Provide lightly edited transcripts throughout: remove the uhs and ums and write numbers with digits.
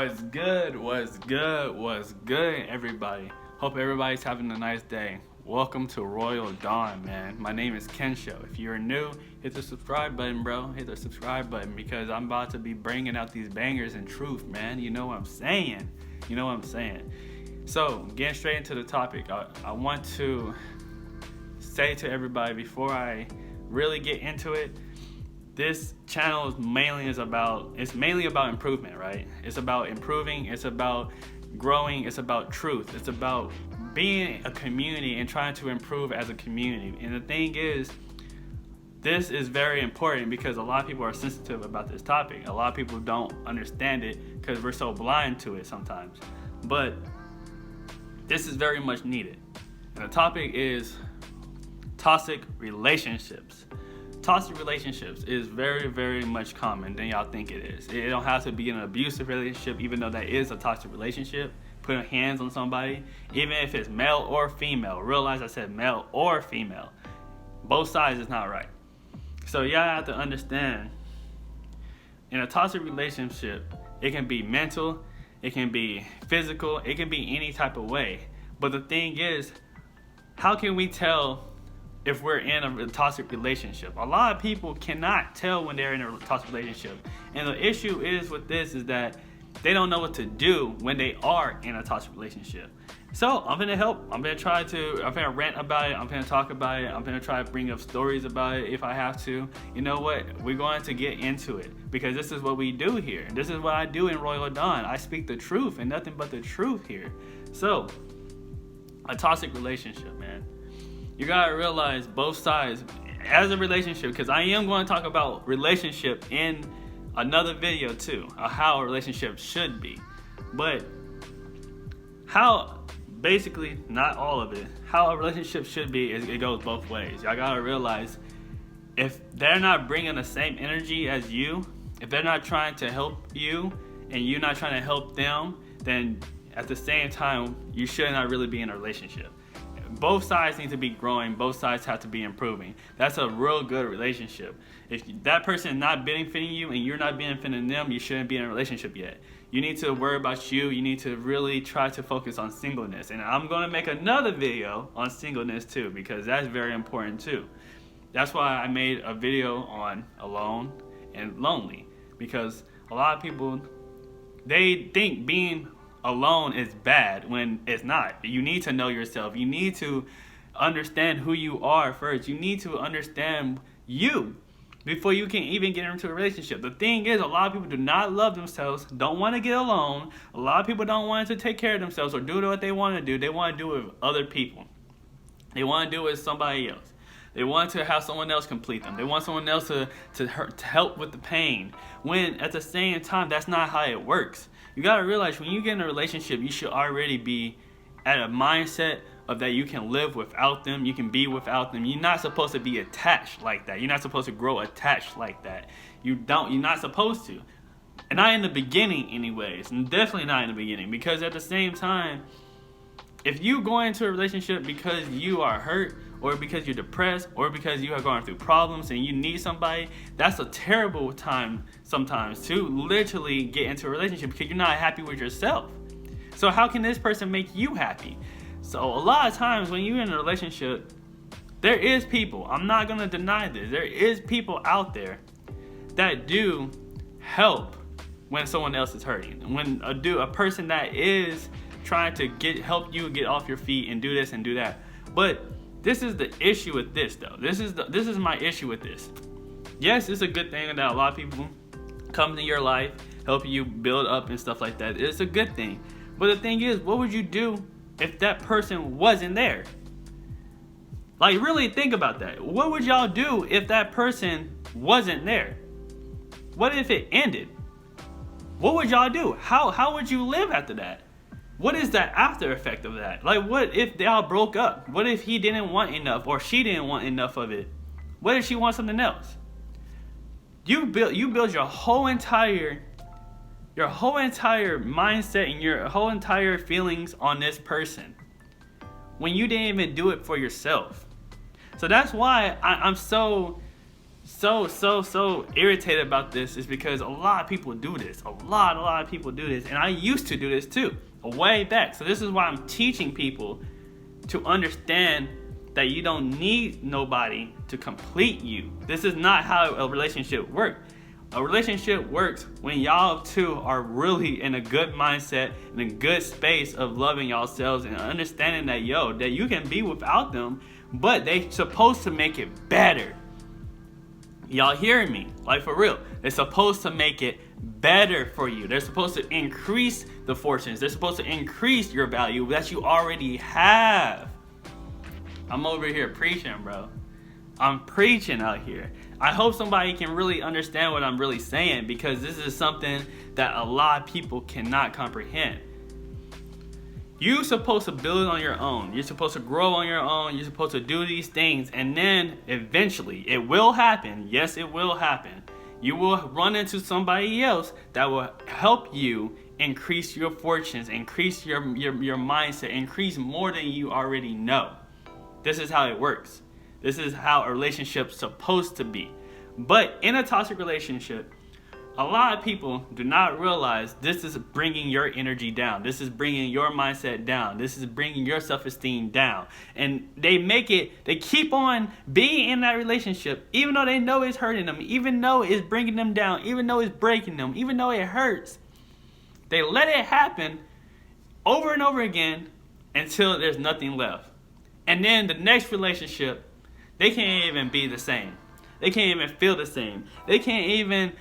What's good? What's good? What's good, everybody? Hope everybody's having a nice day. Welcome to Royal Dawn, man. My name is Kensho. If you're new, hit the subscribe button, bro. Hit the subscribe button because I'm about to be bringing out these bangers and truth, man. You know what I'm saying? So, getting straight into the topic, I want to say to everybody before I really get into it, this channel is mainly about improvement, right? It's about improving, it's about growing, it's about truth, it's about being a community and trying to improve as a community. And the thing is, this is very important because a lot of people are sensitive about this topic. A lot of people don't understand it because we're so blind to it sometimes. But this is very much needed. And the topic is toxic relationships. Toxic relationships is very, very much common than y'all think it is. It don't have to be an abusive relationship, even though that is a toxic relationship. Putting hands on somebody, even if it's male or female. Realize I said male or female. Both sides is not right. So y'all have to understand, in a toxic relationship, it can be mental, it can be physical, it can be any type of way. But the thing is, how can we tell if we're in a toxic relationship? A lot of people cannot tell when they're in a toxic relationship. And the issue is with this is that they don't know what to do when they are in a toxic relationship. So I'm gonna help. I'm gonna rant about it. I'm gonna talk about it. I'm gonna try to bring up stories about it if I have to. You know what? We're going to get into it because this is what we do here. This is what I do in Royal Dawn. I speak the truth and nothing but the truth here. So, a toxic relationship, man. You gotta realize both sides as a relationship, because I am going to talk about relationship in another video too, how a relationship should be. But how, basically, not all of it, how a relationship should be is it goes both ways. Y'all gotta realize if they're not bringing the same energy as you, if they're not trying to help you and you're not trying to help them, then at the same time, you should not really be in a relationship. Both sides need to be growing. Both sides have to be improving. That's a real good relationship. If that person is not benefiting you and you're not benefiting them, you shouldn't be in a relationship yet. You need to worry about you. You need to really try to focus on singleness. And I'm going to make another video on singleness too, because that's very important too. That's why I made a video on alone and lonely, because a lot of people, they think being alone is bad when it's not. You need to know yourself. You need to understand who you are first. You need to understand you before you can even get into a relationship. The thing is, a lot of people do not love themselves, don't want to get alone. A lot of people don't want to take care of themselves or do what they want to do. They want to do it with other people. They want to do it with somebody else. They want to have someone else complete them. They want someone else to help with the pain. When at the same time, that's not how it works. You gotta realize when you get in a relationship, you should already be at a mindset of that you can live without them, you can be without them. You're not supposed to be attached like that. You're not supposed to grow attached like that. You're not supposed to. And not in the beginning anyways. And definitely not in the beginning. Because at the same time, if you go into a relationship because you are hurt, or because you're depressed, or because you are going through problems and you need somebody, that's a terrible time sometimes to literally get into a relationship because you're not happy with yourself. So how can this person make you happy? So a lot of times when you're in a relationship, there is people, I'm not gonna deny this, there is people out there that do help when someone else is hurting. When a person that is trying to help you get off your feet and do this and do that. But this is the issue with this though. This is my issue with this. Yes, it's a good thing that a lot of people come into your life, help you build up and stuff like that. It's a good thing. But the thing is, what would you do if that person wasn't there? Like, really think about that. What would y'all do if that person wasn't there? What if it ended? What would y'all do? How would you live after that? What is that after effect of that? Like, what if they all broke up? What if he didn't want enough or she didn't want enough of it? What if she wants something else? You build your whole entire mindset and your whole entire feelings on this person when you didn't even do it for yourself. So that's why I'm so so irritated about this is because a lot of people do this. A lot of people do this. And I used to do this too, way back. So this is why I'm teaching people to understand that you don't need nobody to complete you. This is not how a relationship works. A relationship works when y'all two are really in a good mindset, in a good space of loving yourselves and understanding that, that you can be without them, but they supposed to make it better. Y'all hearing me? Like, for real. They're supposed to make it better for you. They're supposed to increase the fortunes. They're supposed to increase your value that you already have. I'm over here preaching, bro. I'm preaching out here. I hope somebody can really understand what I'm really saying, because this is something that a lot of people cannot comprehend. You're supposed to build on your own. You're supposed to grow on your own. You're supposed to do these things, and then eventually it will happen. Yes, it will happen. You will run into somebody else that will help you increase your fortunes, increase your mindset, increase more than you already know. This is how it works. This is how a relationship's supposed to be. But in a toxic relationship, a lot of people do not realize this is bringing your energy down. This is bringing your mindset down. This is bringing your self-esteem down. And they keep on being in that relationship, even though they know it's hurting them, even though it's bringing them down, even though it's breaking them, even though it hurts. They let it happen over and over again until there's nothing left. And then the next relationship, they can't even be the same. They can't even feel the same. They can't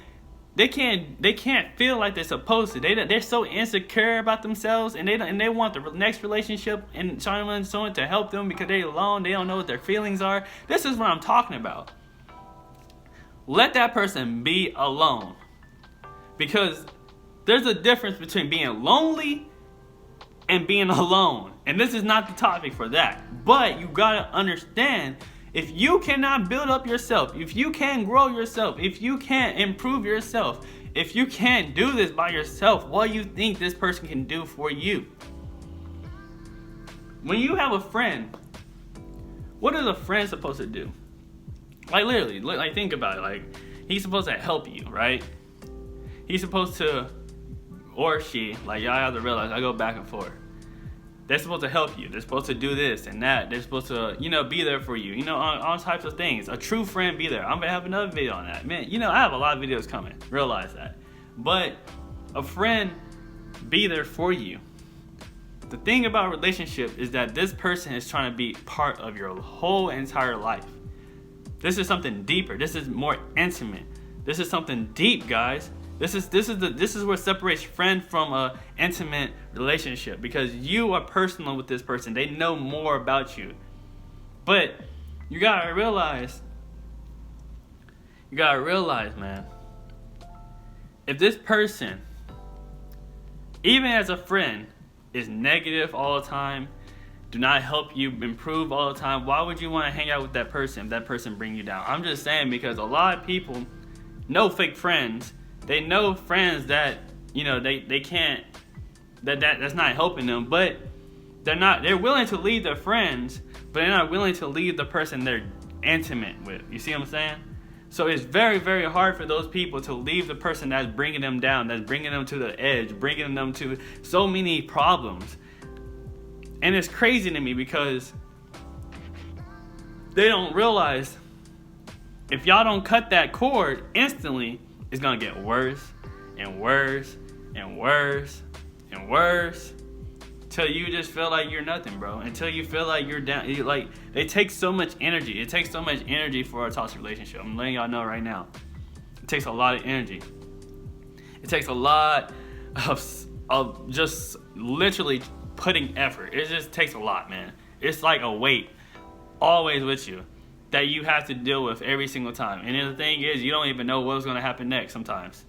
feel like they're supposed to. They're so insecure about themselves, and they want the next relationship and someone to help them because they're alone. They don't know what their feelings are. This is what I'm talking about. Let that person be alone, because there's a difference between being lonely and being alone. And this is not the topic for that. But you gotta understand, if you cannot build up yourself, if you can't grow yourself, if you can't improve yourself, if you can't do this by yourself, what do you think this person can do for you? When you have a friend, what is a friend supposed to do? Like, literally, like, think about it. Like, he's supposed to help you, right? He's supposed to, or she, like, y'all have to realize, I go back and forth. They're supposed to help you. They're supposed to do this and that. They're supposed to, be there for you. On all types of things. A true friend, be there. I'm going to have another video on that. Man, I have a lot of videos coming. Realize that. But a friend, be there for you. The thing about a relationship is that this person is trying to be part of your whole entire life. This is something deeper. This is more intimate. This is something deep, guys. This is what separates friend from a intimate relationship, because you are personal with this person. They know more about you. But you gotta realize, man, if this person, even as a friend, is negative all the time, do not help you improve all the time, why would you want to hang out with that person if that person bring you down? I'm just saying, because a lot of people know fake friends. They know friends that, they can't, that's not helping them, but they're willing to leave their friends, but they're not willing to leave the person they're intimate with. You see what I'm saying? So it's very, very hard for those people to leave the person that's bringing them down, that's bringing them to the edge, bringing them to so many problems. And it's crazy to me, because they don't realize, if y'all don't cut that cord instantly, it's gonna get worse and worse and worse and worse, till you just feel like you're nothing, bro. Until you feel like you're down. It takes so much energy. It takes so much energy for a toxic relationship. I'm letting y'all know right now. It takes a lot of energy. It takes a lot of just literally putting effort. It just takes a lot, man. It's like a weight always with you that you have to deal with every single time. And then the thing is, you don't even know what's going to happen next sometimes.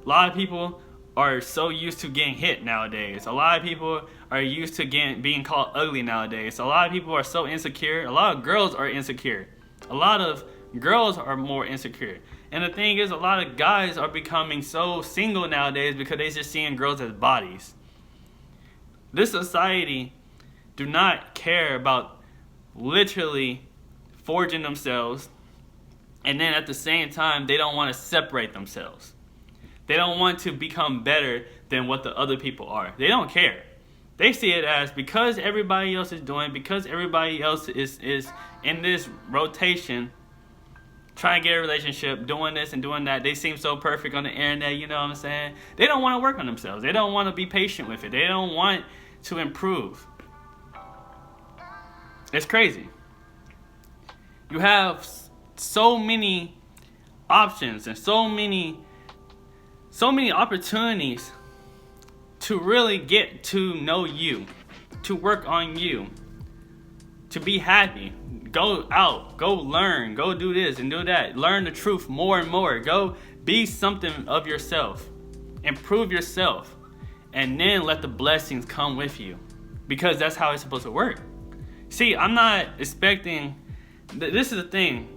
A lot of people are so used to getting hit nowadays. A lot of people are used to being called ugly nowadays. A lot of people are so insecure. A lot of girls are insecure. A lot of girls are more insecure. And the thing is, a lot of guys are becoming so single nowadays because they're just seeing girls as bodies. This society do not care about literally forging themselves, And then at the same time, they don't want to separate themselves. They don't want to become better than what the other people are. They don't care. They see it as because everybody else is doing, because everybody else is in this rotation, trying to get a relationship, doing this and doing that. They seem so perfect on the internet, you know what I'm saying? They don't want to work on themselves. They don't want to be patient with it. They don't want to improve. It's crazy. You have so many options and so many opportunities to really get to know you, to work on you, to be happy. Go out, go learn, go do this and do that. Learn the truth more and more. Go be something of yourself. Improve yourself. And then let the blessings come with you. Because that's how it's supposed to work. See, I'm not expecting, this is the thing.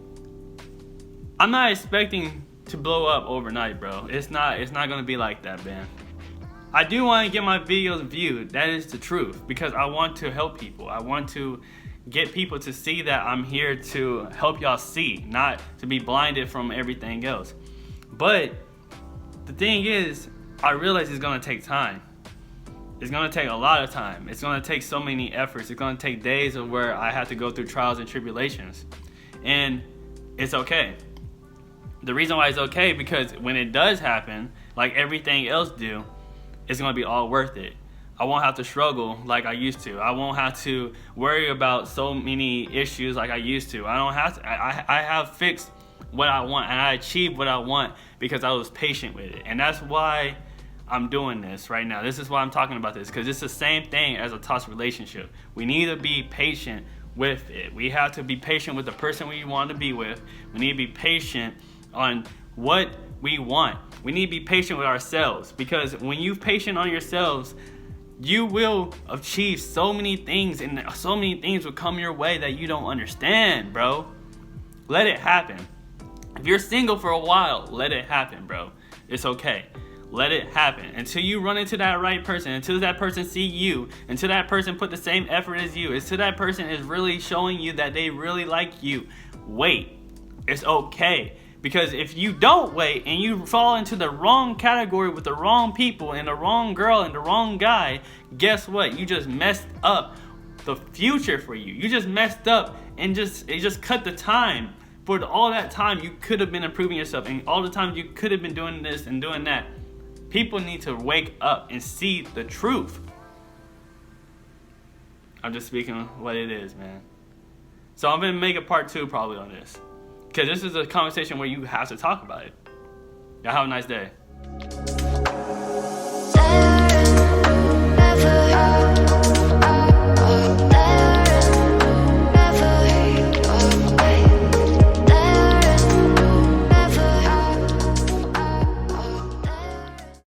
I'm not expecting to blow up overnight, bro. It's not gonna be like that, man. I do want to get my videos viewed. That is the truth. Because I want to help people. I want to get people to see that I'm here to help y'all see, not to be blinded from everything else. But the thing is, I realize it's gonna take time. It's gonna take a lot of time. It's gonna take so many efforts. It's gonna take days of where I have to go through trials and tribulations. And it's okay. The reason why it's okay, because when it does happen, like everything else do, it's gonna be all worth it. I won't have to struggle like I used to. I won't have to worry about so many issues like I used to. I don't have to. I have fixed what I want, and I achieved what I want because I was patient with it. And that's why I'm doing this right now. This is why I'm talking about this, because it's the same thing as a toxic relationship. We need to be patient with it. We have to be patient with the person we want to be with. We need to be patient on what we want. We need to be patient with ourselves, because when you're patient on yourselves, you will achieve so many things, and so many things will come your way that you don't understand, bro. Let it happen. If you're single for a while, let it happen, bro. It's okay. Let it happen until you run into that right person, until that person see you, until that person put the same effort as you, until that person is really showing you that they really like you. Wait. It's okay. Because if you don't wait and you fall into the wrong category with the wrong people and the wrong girl and the wrong guy, guess what? You just messed up the future for you. You just messed up and it just cut the time. For all that time you could have been improving yourself, and all the time you could have been doing this and doing that. People need to wake up and see the truth. I'm just speaking what it is, man. So I'm going to make a part 2 probably on this. Because this is a conversation where you have to talk about it. Y'all have a nice day.